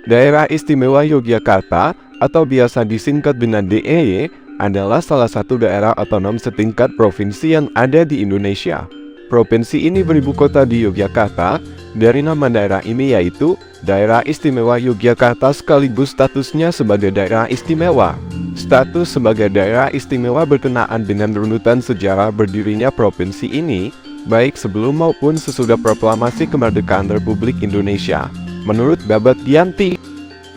Daerah Istimewa Yogyakarta atau biasa disingkat dengan DIY adalah salah satu daerah otonom setingkat provinsi yang ada di Indonesia. Provinsi ini beribu kota di Yogyakarta. Dari nama daerah ini yaitu Daerah Istimewa Yogyakarta sekaligus statusnya sebagai daerah istimewa. Status sebagai daerah istimewa berkenaan dengan runutan sejarah berdirinya provinsi ini, baik sebelum maupun sesudah proklamasi kemerdekaan Republik Indonesia. Menurut Babat Yanti,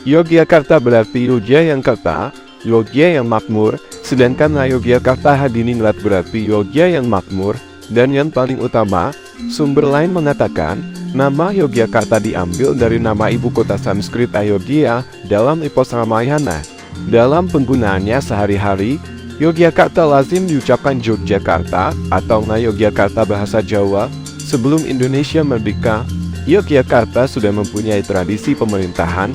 Yogyakarta berarti Yogya yang kata, Yogya yang makmur, sedangkan Yogyakarta Hadiningrat berarti Yogya yang makmur, dan yang paling utama, sumber lain mengatakan, nama Yogyakarta diambil dari nama ibu kota Sanskrit Ayodhya dalam epos Ramayana. Dalam penggunaannya sehari-hari, Yogyakarta lazim diucapkan Yogyakarta atau Yogyakarta bahasa Jawa. Sebelum Indonesia merdeka, Yogyakarta sudah mempunyai tradisi pemerintahan.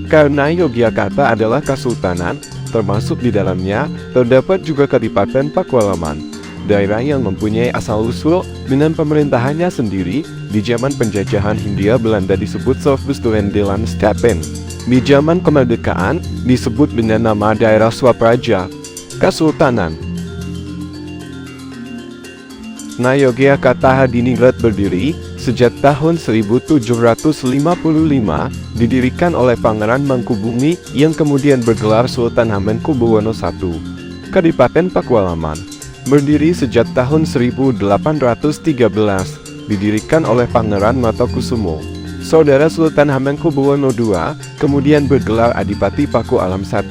Karena Yogyakarta adalah kesultanan, termasuk di dalamnya terdapat juga Kadipaten Pakualaman, daerah yang mempunyai asal-usul dengan pemerintahannya sendiri. Di zaman penjajahan Hindia Belanda disebut Sovbesturendelandstaten. Di zaman kemerdekaan disebut dengan nama daerah Swapraja, Kesultanan. Yogyakarta Hadiningrat berdiri sejak tahun 1755, didirikan oleh Pangeran Mangkubumi yang kemudian bergelar Sultan Hamengkubuwono I. Kadipaten Pakualaman berdiri sejak tahun 1813, didirikan oleh Pangeran Matakusumo. Saudara Sultan Hamengkubuwono II kemudian bergelar Adipati Paku Alam I.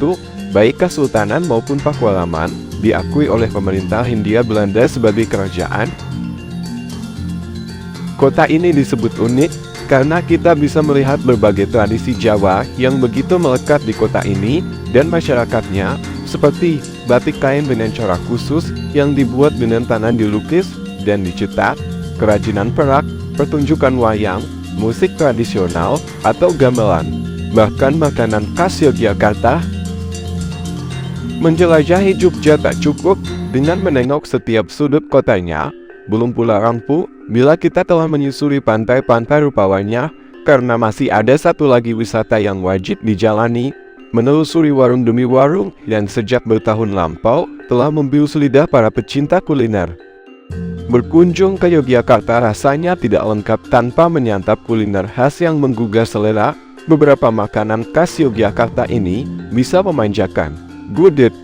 Baik Kesultanan maupun Pakualaman diakui oleh pemerintah Hindia Belanda sebagai kerajaan. Kota ini disebut unik karena kita bisa melihat berbagai tradisi Jawa yang begitu melekat di kota ini dan masyarakatnya, seperti batik kain dengan cara khusus yang dibuat dengan tangan dilukis dan dicetak, kerajinan perak, pertunjukan wayang, musik tradisional atau gamelan, bahkan makanan khas Yogyakarta. Menjelajahi Jogja tak cukup dengan menengok setiap sudut kotanya, belum pula rampung bila kita telah menyusuri pantai-pantai rupawanya, karena masih ada satu lagi wisata yang wajib dijalani, menelusuri warung demi warung yang sejak bertahun lampau telah membius lidah para pecinta kuliner. Berkunjung ke Yogyakarta rasanya tidak lengkap tanpa menyantap kuliner khas yang menggugah selera. Beberapa makanan khas Yogyakarta ini bisa memanjakan. Gudeg.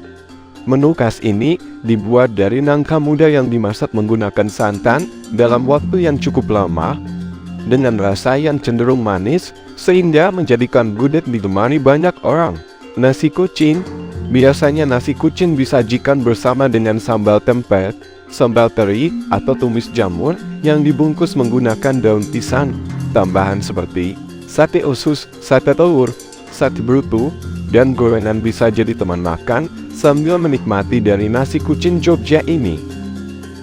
Menu khas ini dibuat dari nangka muda yang dimasak menggunakan santan dalam waktu yang cukup lama, dengan rasa yang cenderung manis, sehingga menjadikan gudeg digemari banyak orang. Nasi kucing. Biasanya nasi kucing disajikan bersama dengan sambal tempe, sambal teri, atau tumis jamur yang dibungkus menggunakan daun pisang. Tambahan seperti sate usus, sate telur, sate brutu, dan gorengan bisa jadi teman makan sambil menikmati dari nasi kucing Jogja ini.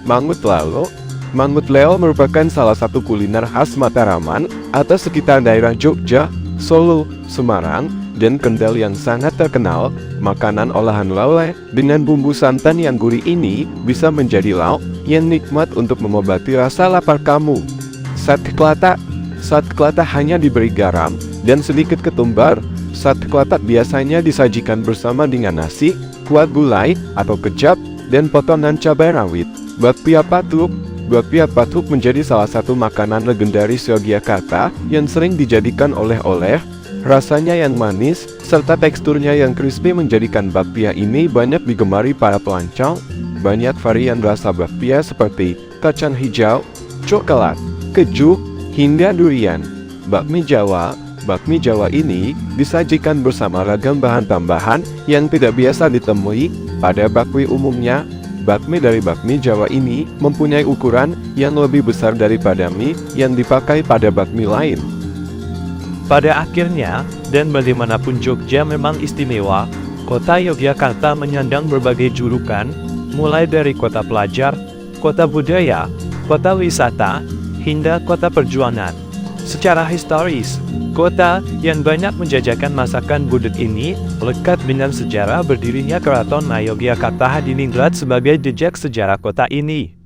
Mangut lalo. Mangut leo merupakan salah satu kuliner khas Mataraman atau sekitar daerah Jogja, Solo, Semarang, dan Kendal yang sangat terkenal. Makanan olahan lele dengan bumbu santan yang gurih ini bisa menjadi lauk yang nikmat untuk mengobati rasa lapar kamu. Sate kelatak. Sate kelatak hanya diberi garam dan sedikit ketumbar. Sate kelatak biasanya disajikan bersama dengan nasi, kuah gulai atau kecap, dan potongan cabai rawit. Bakpia patuk. Bakpia patuk menjadi salah satu makanan legendaris Yogyakarta yang sering dijadikan oleh-oleh. Rasanya yang manis, serta teksturnya yang crispy menjadikan bakpia ini banyak digemari para pelancong. Banyak varian rasa bakpia seperti kacang hijau, coklat, keju, hingga durian. Bakmi Jawa. Bakmi Jawa ini disajikan bersama ragam bahan tambahan yang tidak biasa ditemui pada bakmi umumnya. Bakmi dari bakmi Jawa ini mempunyai ukuran yang lebih besar daripada mie yang dipakai pada bakmi lain. Pada akhirnya, dan bagaimanapun Jogja memang istimewa, kota Yogyakarta menyandang berbagai julukan, mulai dari kota pelajar, kota budaya, kota wisata, hingga kota perjuangan. Secara historis, kota yang banyak menjajakan masakan gudeg ini lekat dengan sejarah berdirinya Keraton Yogyakarta Hadiningrat sebagai jejak sejarah kota ini.